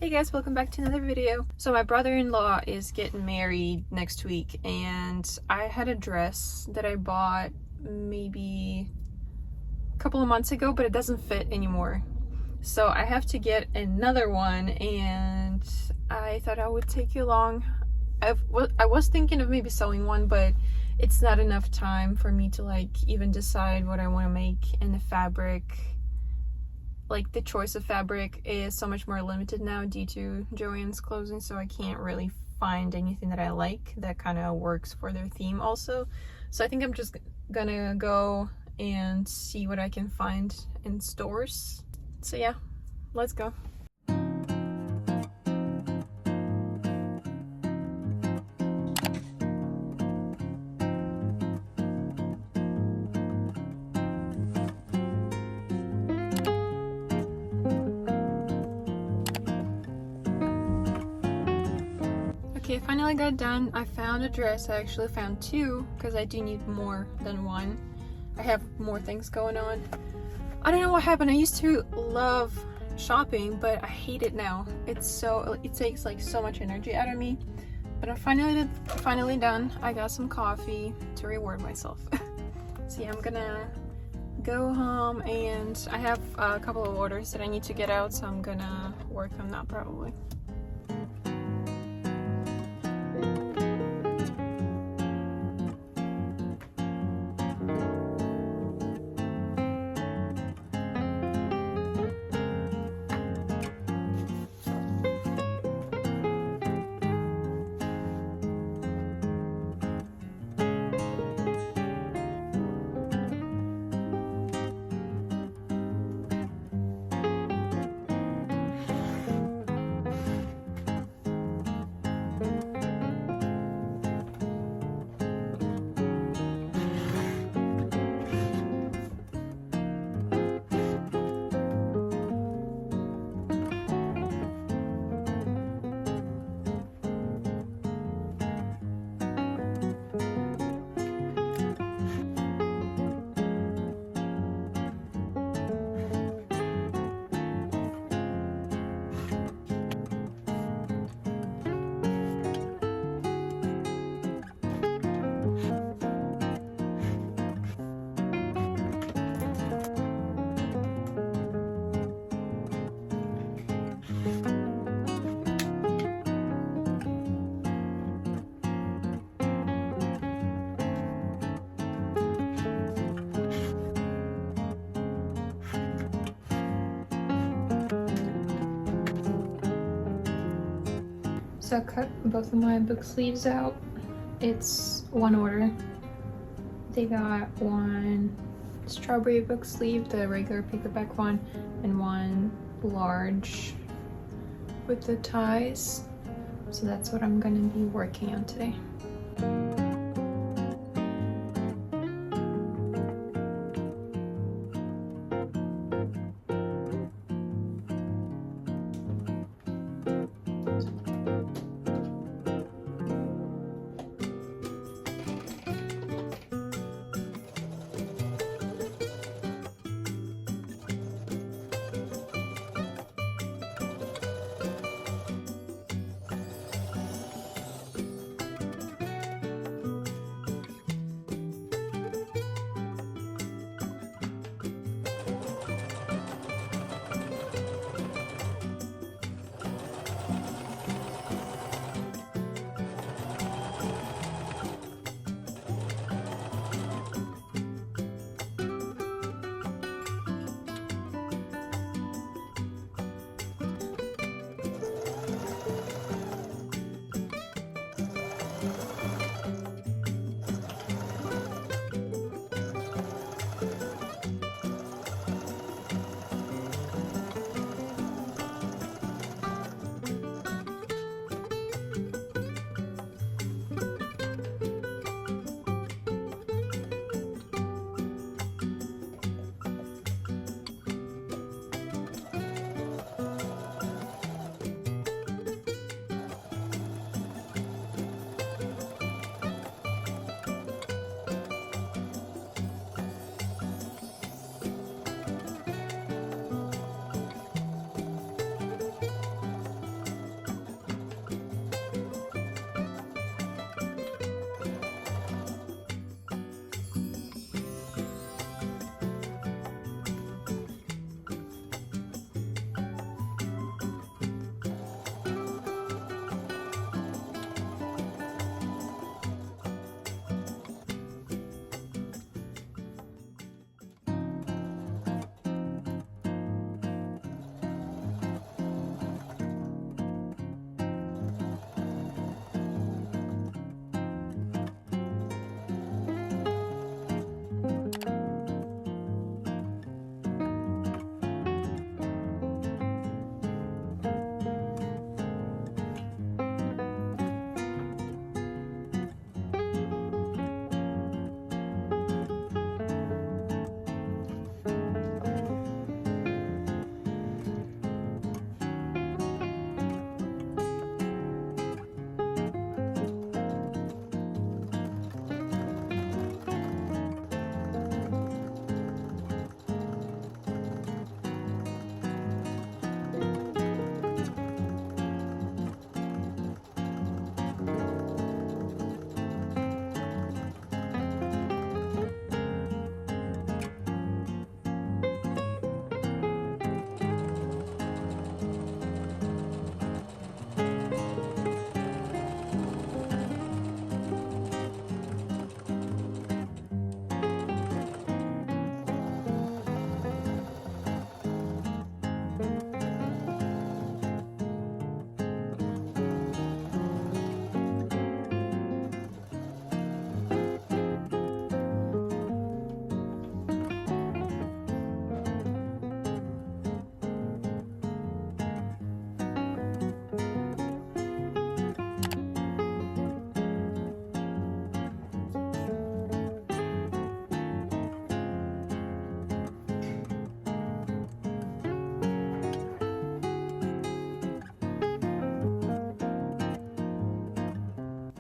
Hey guys, welcome back to another video. So my brother-in-law is getting married next week and I had a dress that I bought maybe a couple of months ago, but it doesn't fit anymore. So I have to get another one and I thought I would take you along. I was thinking of maybe sewing one, but it's not enough time for me to even decide what I want to make, and the fabric, the choice of fabric is so much more limited now due to Joann's closing, so I can't really find anything that I like that kind of works for their theme also. So I think I'm just gonna go and see what I can find in stores. So yeah, let's go. Okay, I finally got done. I found a dress. I actually found two because I do need more than one. I have more things going on. I don't know what happened. I used to love shopping, but I hate it now. It takes so much energy out of me. But I'm finally done. I got some coffee to reward myself. So yeah, I'm gonna go home and I have a couple of orders that I need to get out, so I'm gonna work on that probably. So I cut both of my book sleeves out. It's one order. They got one strawberry book sleeve, the regular paperback one, and one large with the ties. So that's what I'm gonna be working on today.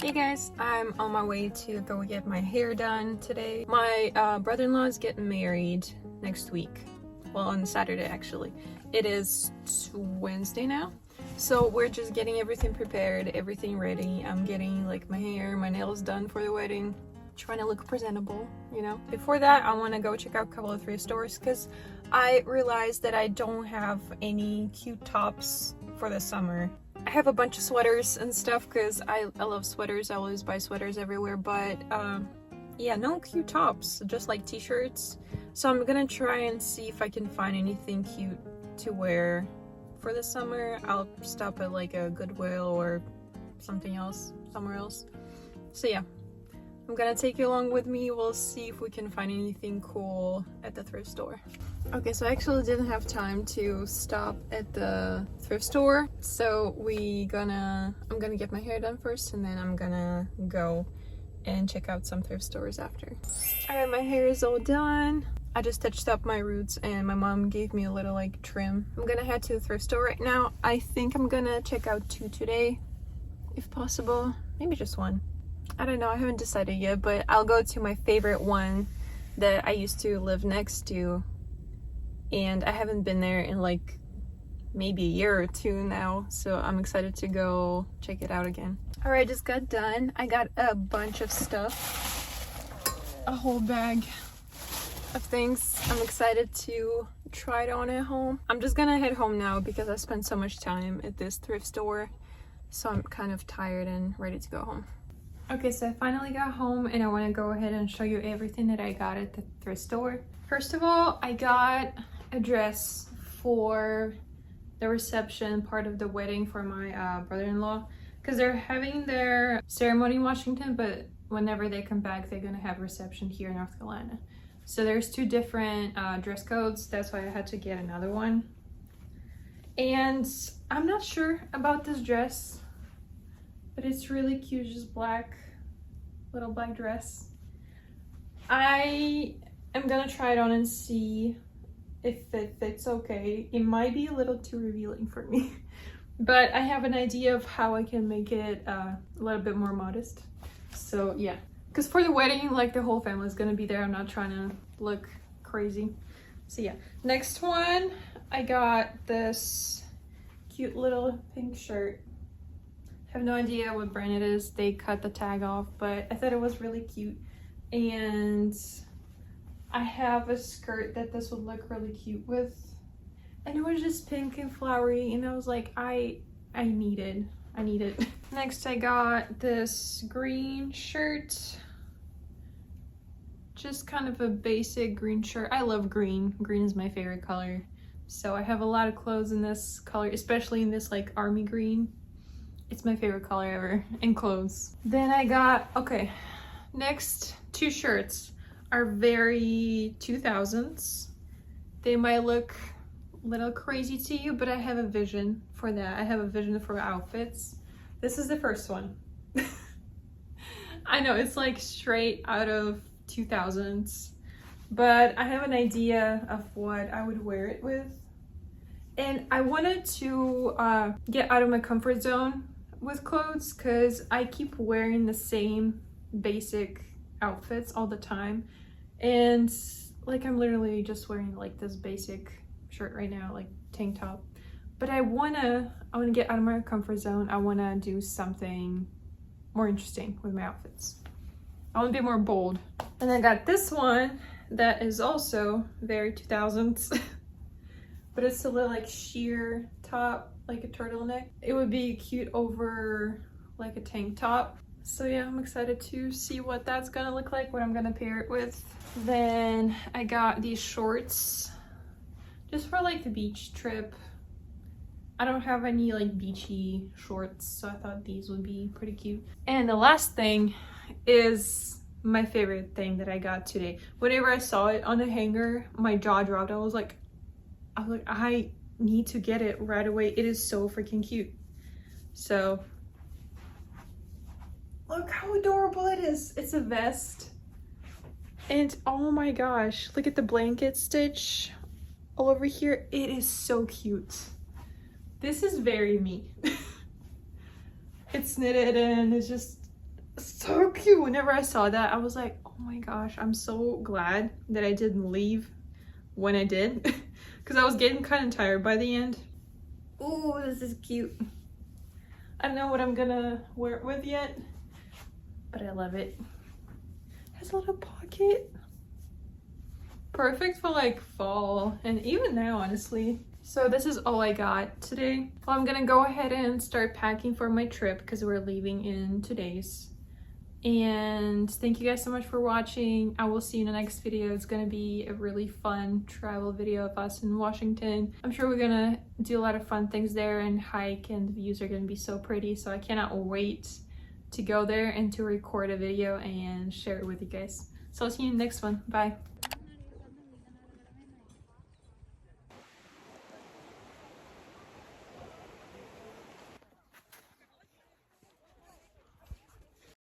Hey guys, I'm on my way to go get my hair done today. My brother-in-law is getting married next week. Well, on Saturday actually. It is Wednesday now. So we're just getting everything prepared, everything ready. I'm getting like my hair, my nails done for the wedding. Trying to look presentable, you know. Before that, I want to go check out a couple of thrift stores because I realized that I don't have any cute tops for the summer. I have a bunch of sweaters and stuff because I love sweaters. I always buy sweaters everywhere, but yeah, no cute tops, just like t-shirts. So I'm gonna try and see if I can find anything cute to wear for the summer. I'll stop at like a Goodwill or something else, somewhere else. So yeah, I'm gonna take you along with me. We'll see if we can find anything cool at the thrift store. Okay, so I actually didn't have time to stop at the thrift store, so I'm gonna get my hair done first, and then I'm gonna go and check out some thrift stores after. Alright, my hair is all done. I just touched up my roots and my mom gave me a little like trim. I'm gonna head to the thrift store right now. I think I'm gonna check out 2 today, if possible. Maybe just 1. I don't know, I haven't decided yet, but I'll go to my favorite one that I used to live next to, and I haven't been there in like maybe a year or 2 now, so I'm excited to go check it out again. Alright, just got done. I got a bunch of stuff, a whole bag of things. I'm excited to try it on at home. I'm just gonna head home now because I spent so much time at this thrift store, so I'm kind of tired and ready to go home. Okay, so I finally got home and I want to go ahead and show you everything that I got at the thrift store. First of all, I got a dress for the reception part of the wedding for my brother-in-law, because they're having their ceremony in Washington, but whenever they come back they're gonna have reception here in North Carolina. So there's 2 different dress codes. That's why I had to get another one. And I'm not sure about this dress, but it's really cute. Just black, little black dress. I am gonna try it on and see if it fits okay. It might be a little too revealing for me, but I have an idea of how I can make it a little bit more modest. So yeah, because for the wedding, like the whole family is gonna be there. I'm not trying to look crazy. So yeah, next one, I got this cute little pink shirt. Have no idea what brand it is. They cut the tag off, but I thought it was really cute. And I have a skirt that this would look really cute with, and it was just pink and flowery, and I was like, I need it. Next, I got this green shirt, just kind of a basic green shirt. I love green. Green is my favorite color, so I have a lot of clothes in this color, especially in this like army green. It's my favorite color ever in clothes. Then I got, okay, next 2 shirts are very 2000s. They might look a little crazy to you, but I have a vision for that. I have a vision for outfits. This is the first one. I know it's like straight out of 2000s, but I have an idea of what I would wear it with. And I wanted to get out of my comfort zone with clothes because I keep wearing the same basic outfits all the time, and like I'm literally just wearing like this basic shirt right now, like tank top. But I wanna get out of my comfort zone. I wanna do something more interesting with my outfits. I wanna be more bold. And I got this one that is also very 2000s but it's a little like sheer top, like a turtleneck. It would be cute over like a tank top. So yeah, I'm excited to see what that's gonna look like, what I'm gonna pair it with. Then I got these shorts just for like the beach trip. I don't have any like beachy shorts, so I thought these would be pretty cute. And the last thing is my favorite thing that I got today. Whenever I saw it on the hanger, my jaw dropped. I was like, I need to get it right away. It is so freaking cute. So look how adorable it is. It's a vest, and oh my gosh, look at the blanket stitch all over here. It is so cute. This is very me. It's knitted and it's just So cute. Whenever I saw that, I was like, oh my gosh, I'm so glad that I didn't leave when I did, because I was getting kind of tired by the end. Oh, this is cute. I don't know what I'm gonna wear it with yet, but I love it. It has a little pocket. Perfect for like fall and even now, honestly. So this is all I got today. Well, I'm gonna go ahead and start packing for my trip because we're leaving in 2 days. And thank you guys so much for watching. I will see you in the next video. It's gonna be a really fun travel video of us in Washington. I'm sure we're gonna do a lot of fun things there and hike, and the views are gonna be so pretty. So I cannot wait to go there and to record a video and share it with you guys. So I'll see you in the next one. Bye.